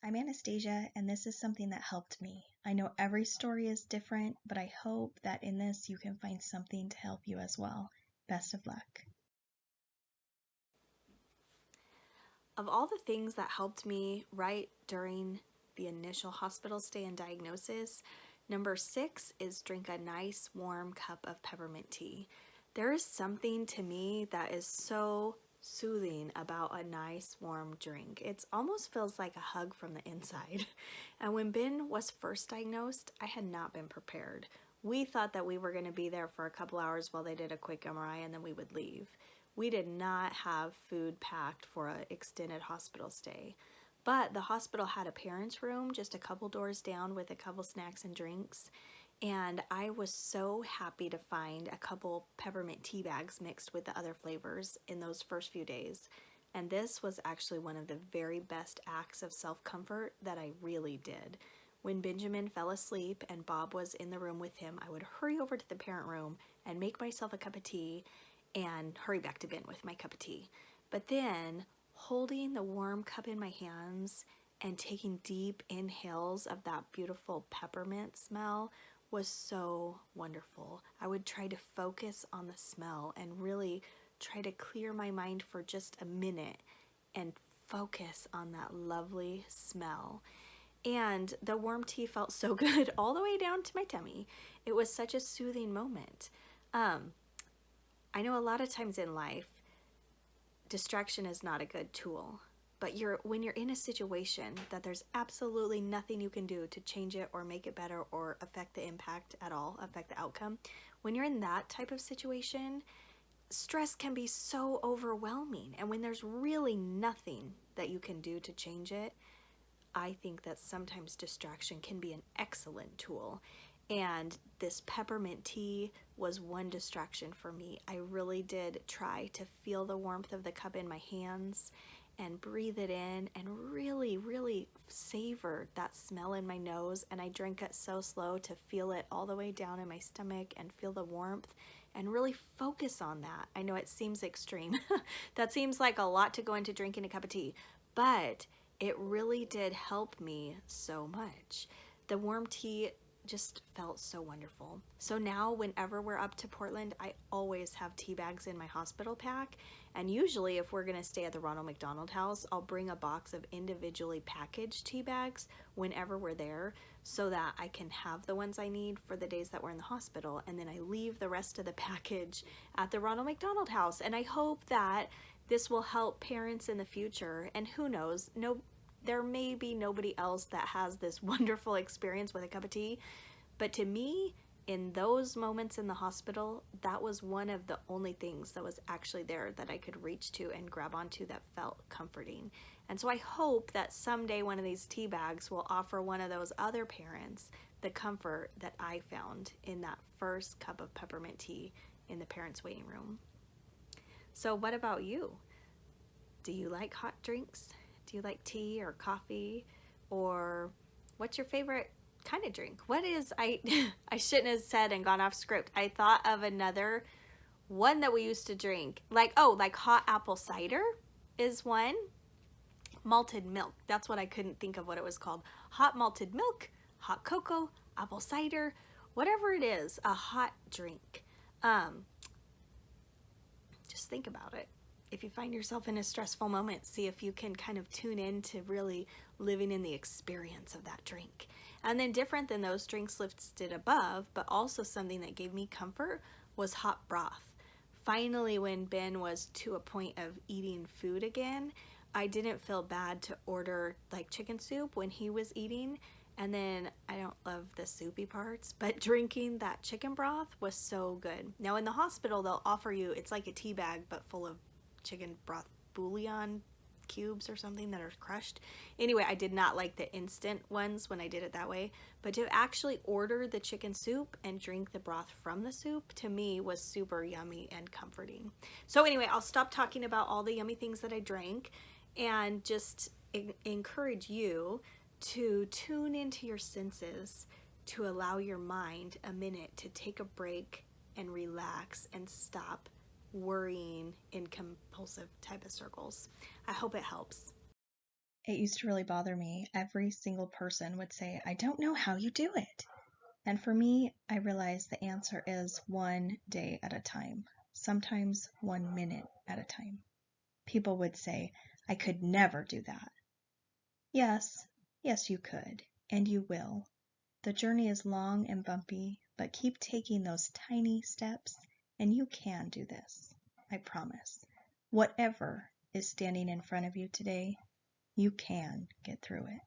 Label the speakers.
Speaker 1: I'm Anastasia, and this is something that helped me. I know every story is different, but I hope that in this you can find something to help you as well. Best of luck.
Speaker 2: Of all the things that helped me right during the initial hospital stay and diagnosis, number 6 is drink a nice warm cup of peppermint tea. There is something to me that is so soothing about a nice warm drink. It almost feels like a hug from the inside. And when Ben was first diagnosed, I had not been prepared. We thought that we were going to be there for a couple hours while they did a quick MRI and then we would leave. We did not have food packed for an extended hospital stay. But the hospital had a parents' room just a couple doors down with a couple snacks and drinks. And I was so happy to find a couple peppermint tea bags mixed with the other flavors in those first few days. And this was actually one of the very best acts of self-comfort that I really did. When Benjamin fell asleep and Bob was in the room with him, I would hurry over to the parent room and make myself a cup of tea and hurry back to bed with my cup of tea. But then holding the warm cup in my hands and taking deep inhales of that beautiful peppermint smell was so wonderful. I would try to focus on the smell and really try to clear my mind for just a minute and focus on that lovely smell. And the warm tea felt so good all the way down to my tummy. It was such a soothing moment. I know a lot of times in life, distraction is not a good tool. But when you're in a situation that there's absolutely nothing you can do to change it or make it better or affect the impact at all, affect the outcome, when you're in that type of situation, stress can be so overwhelming. And when there's really nothing that you can do to change it, I think that sometimes distraction can be an excellent tool. And this peppermint tea was one distraction for me. I really did try to feel the warmth of the cup in my hands and breathe it in and really, really savor that smell in my nose. And I drank it so slow to feel it all the way down in my stomach and feel the warmth and really focus on that. I know it seems extreme. That seems like a lot to go into drinking a cup of tea, but it really did help me so much. The warm tea just felt so wonderful. So now whenever we're up to Portland, I always have tea bags in my hospital pack. And usually if we're gonna stay at the Ronald McDonald house, I'll bring a box of individually packaged tea bags whenever we're there so that I can have the ones I need for the days that we're in the hospital. And then I leave the rest of the package at the Ronald McDonald house. And I hope that this will help parents in the future. And who knows, there may be nobody else that has this wonderful experience with a cup of tea, but to me, in those moments in the hospital, that was one of the only things that was actually there that I could reach to and grab onto that felt comforting. And so I hope that someday one of these tea bags will offer one of those other parents the comfort that I found in that first cup of peppermint tea in the parents' waiting room. So what about you? Do you like hot drinks? Do you like tea or coffee? Or what's your favorite kind of drink? What is, I shouldn't have said and gone off script. I thought of another one that we used to drink. Like hot apple cider is one. Malted milk. That's what I couldn't think of what it was called. Hot malted milk, hot cocoa, apple cider, whatever it is, a hot drink. Just think about it. If you find yourself in a stressful moment, see if you can kind of tune in to really living in the experience of that drink. And then different than those drinks listed above, but also something that gave me comfort was hot broth. Finally, when Ben was to a point of eating food again, I didn't feel bad to order like chicken soup when he was eating. And then I don't love the soupy parts, but drinking that chicken broth was so good. Now in the hospital, they'll offer you, it's like a tea bag, but full of chicken broth bouillon cubes or something that are crushed. Anyway, I did not like the instant ones when I did it that way, but to actually order the chicken soup and drink the broth from the soup, to me was super yummy and comforting. So anyway, I'll stop talking about all the yummy things that I drank and just encourage you to tune into your senses, to allow your mind a minute to take a break and relax and stop worrying in compulsive type of circles. I hope it helps.
Speaker 1: It used to really bother me. Every single person would say, I don't know how you do it. And for me, I realized the answer is 1 day at a time, sometimes 1 minute at a time. People would say, I could never do that. Yes, yes, you could, and you will. The journey is long and bumpy, but keep taking those tiny steps, and you can do this. I promise. Whatever is standing in front of you today, you can get through it.